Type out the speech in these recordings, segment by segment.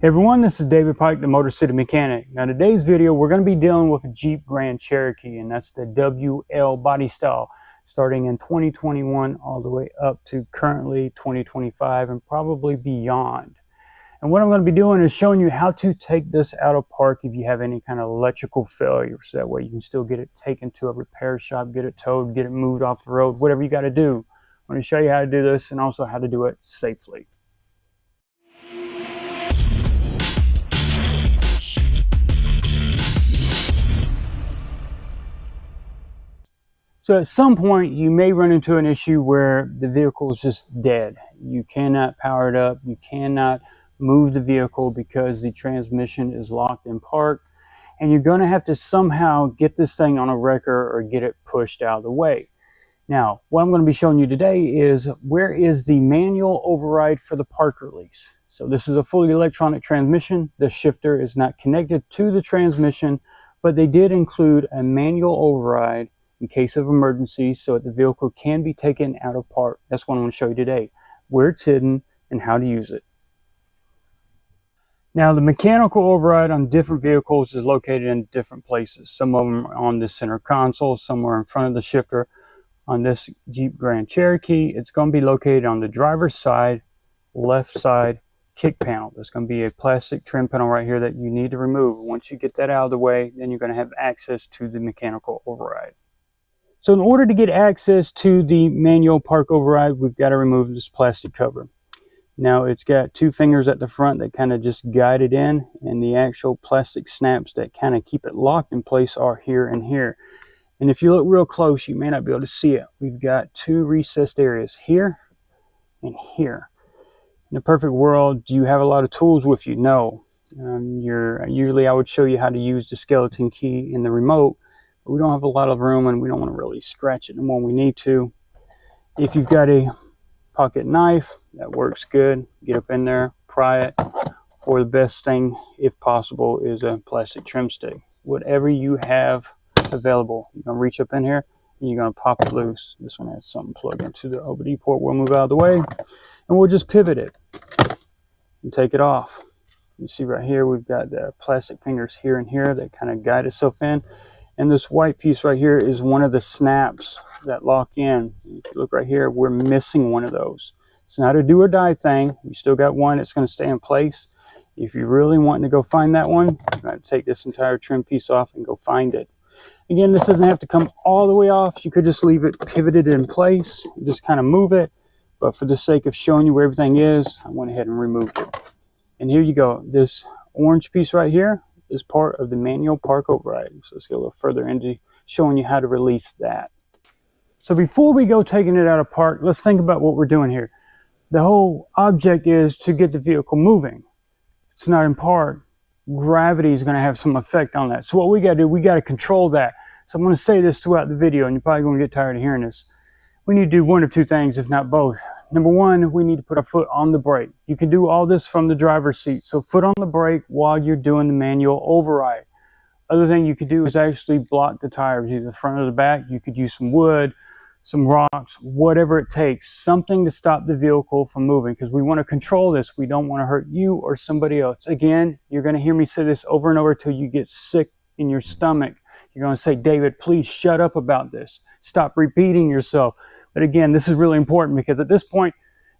Hey everyone, this is David Pike, the MotorCity mechanic. Now today's video, we're going to be dealing with a Jeep Grand Cherokee, and that's the WL body style, starting in 2021 all the way up to currently 2025 and probably beyond. And what I'm going to be doing is showing you how to take this out of park if you have any kind of electrical failure, so that way you can still get it taken to a repair shop, get it towed, get it moved off the road, whatever you got to do. I'm going to show you how to do this and also how to do it safely. So at some point you may run into an issue where the vehicle is just dead. You cannot power it up, you cannot move the vehicle because the transmission is locked in park, and you're going to have to somehow get this thing on a wrecker or get it pushed out of the way. Now, what I'm going to be showing you today is where is the manual override for the park release. So this is a fully electronic transmission. The shifter is not connected to the transmission, but they did include a manual override in case of emergency, so that the vehicle can be taken out of park. That's what I'm going to show you today, where it's hidden and how to use it. Now, the mechanical override on different vehicles is located in different places. Some of them are on the center console, some are in front of the shifter. On this Jeep Grand Cherokee, it's going to be located on the driver's side, left side kick panel. There's going to be a plastic trim panel right here that you need to remove. Once you get that out of the way, then you're going to have access to the mechanical override. So in order to get access to the manual park override, we've got to remove this plastic cover. Now it's got two fingers at the front that kind of just guide it in, and the actual plastic snaps that kind of keep it locked in place are here and here. And if you look real close, you may not be able to see it. We've got two recessed areas here and here. In a perfect world, do you have a lot of tools with you? No. Usually I would show you how to use the skeleton key in the remote. We don't have a lot of room and we don't want to really scratch it when we need to. If you've got a pocket knife, that works good. Get up in there, pry it. Or the best thing, if possible, is a plastic trim stick. Whatever you have available. You're going to reach up in here and you're going to pop it loose. This one has something plugged into the OBD port. We'll move out of the way and we'll just pivot it and take it off. You see right here, we've got the plastic fingers here and here that kind of guide itself in. And this white piece right here is one of the snaps that lock in. If you look right here, we're missing one of those. It's not a do or die thing. You still got one that's going to stay in place. If you're really wanting to go find that one, you're going to take this entire trim piece off and go find it. Again, this doesn't have to come all the way off. You could just leave it pivoted in place, just kind of move it. But for the sake of showing you where everything is, I went ahead and removed it. And here you go. This orange piece right here is part of the manual park override. So let's go a little further into showing you how to release that. So before we go taking it out of park, let's think about what we're doing here. The whole object is to get the vehicle moving. If it's not in park, gravity is going to have some effect on that. So what we got to do, we got to control that. So I'm going to say this throughout the video, and you're probably going to get tired of hearing this. We need to do one of two things, if not both. Number one, we need to put our foot on the brake. You can do all this from the driver's seat. So foot on the brake while you're doing the manual override. Other thing you could do is actually block the tires, either the front or the back. You could use some wood, some rocks, whatever it takes, something to stop the vehicle from moving, because we want to control this. We don't want to hurt you or somebody else. Again, you're going to hear me say this over and over till you get sick in your stomach. You're going to say, David, please shut up about this. Stop repeating yourself. But again, this is really important, because at this point,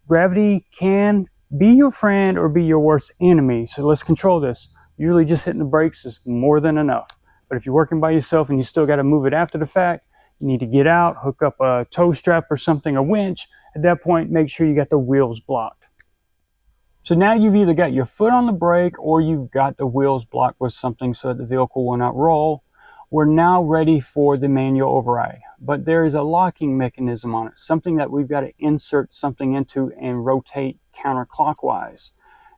gravity can be your friend or be your worst enemy. So let's control this. Usually just hitting the brakes is more than enough. But if you're working by yourself and you still got to move it after the fact, you need to get out, hook up a tow strap or something, a winch. At that point, make sure you got the wheels blocked. So now you've either got your foot on the brake or you've got the wheels blocked with something so that the vehicle will not roll. We're now ready for the manual override, but there is a locking mechanism on it, something that we've got to insert something into and rotate counterclockwise.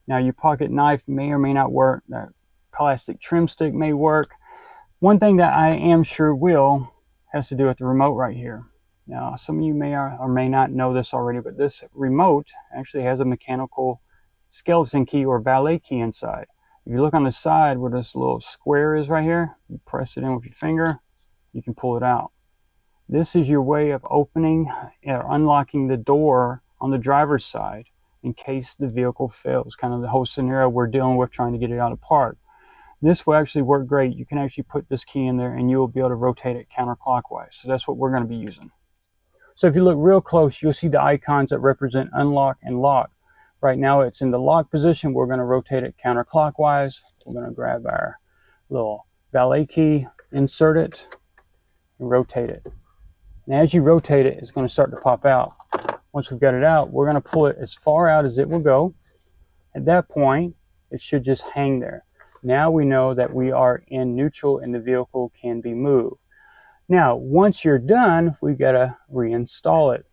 Now your pocket knife may or may not work. The plastic trim stick may work. One thing that I am sure will has to do with the remote right here. Now some of you may or may not know this already, but this remote actually has a mechanical skeleton key or valet key inside. If you look on the side where this little square is right here, you press it in with your finger, you can pull it out. This is your way of opening or unlocking the door on the driver's side. in case the vehicle fails. Kind of the whole scenario we're dealing with trying to get it out of park. This will actually work great. You can actually put this key in there and you will be able to rotate it counterclockwise. So that's what we're going to be using. So if you look real close, you'll see the icons that represent unlock and lock. Right now it's in the lock position. We're going to rotate it counterclockwise. We're going to grab our little valet key, insert it, and rotate it. And as you rotate it, it's going to start to pop out. Once we've got it out, we're going to pull it as far out as it will go. At that point, it should just hang there. Now we know that we are in neutral and the vehicle can be moved. Now, once you're done, we've got to reinstall it.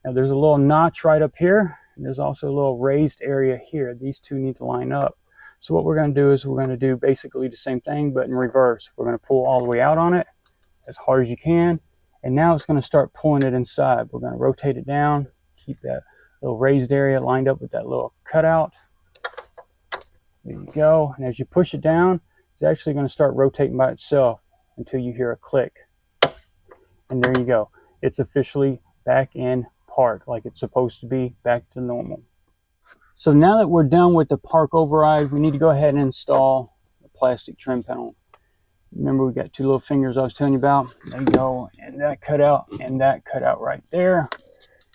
Now, there's a little notch right up here. And there's also a little raised area here. These two need to line up. So what we're going to do is we're going to do basically the same thing, but in reverse. We're going to pull all the way out on it as hard as you can. And now it's going to start pulling it inside. We're going to rotate it down, keep that little raised area lined up with that little cutout. There you go. And as you push it down, it's actually going to start rotating by itself until you hear a click. And there you go. It's officially back in park like it's supposed to be, back to normal. So now that we're done with the park override, we need to go ahead and install the plastic trim panel. Remember, we got two little fingers I was telling you about. There you go. And that cutout right there.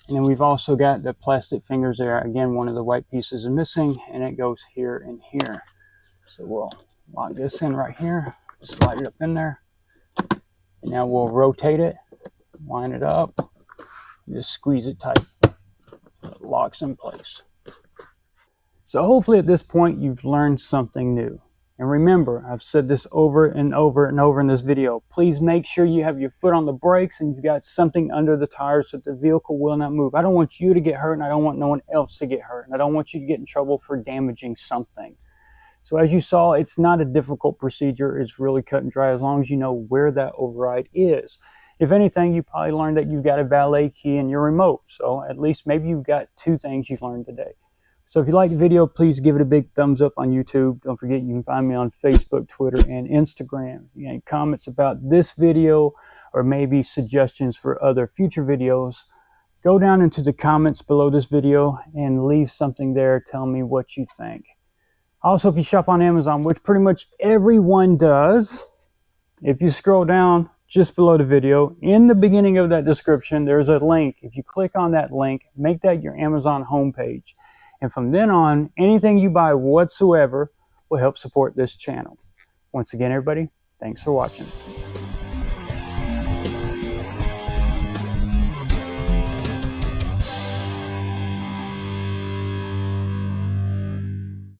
And then we've also got the plastic fingers there. Again, one of the white pieces is missing, and it goes here and here. So we'll lock this in right here, slide it up in there. And now we'll rotate it, line it up, just squeeze it tight. It locks in place. So hopefully at this point you've learned something new. And remember, I've said this over and over and over in this video, please make sure you have your foot on the brakes and you've got something under the tires so that the vehicle will not move. I don't want you to get hurt, and I don't want no one else to get hurt. And I don't want you to get in trouble for damaging something. So as you saw, it's not a difficult procedure. It's really cut and dry as long as you know where that override is. If anything, you probably learned that you've got a valet key in your remote. So at least maybe you've got 2 things you've learned today. So if you like the video, please give it a big thumbs up on YouTube. Don't forget you can find me on Facebook, Twitter, and Instagram. If you have any comments about this video or maybe suggestions for other future videos, go down into the comments below this video and leave something there. Tell me what you think. Also, if you shop on Amazon, which pretty much everyone does, if you scroll down just below the video, in the beginning of that description, there's a link. If you click on that link, make that your Amazon homepage. And from then on, anything you buy whatsoever will help support this channel. Once again, everybody, thanks for watching.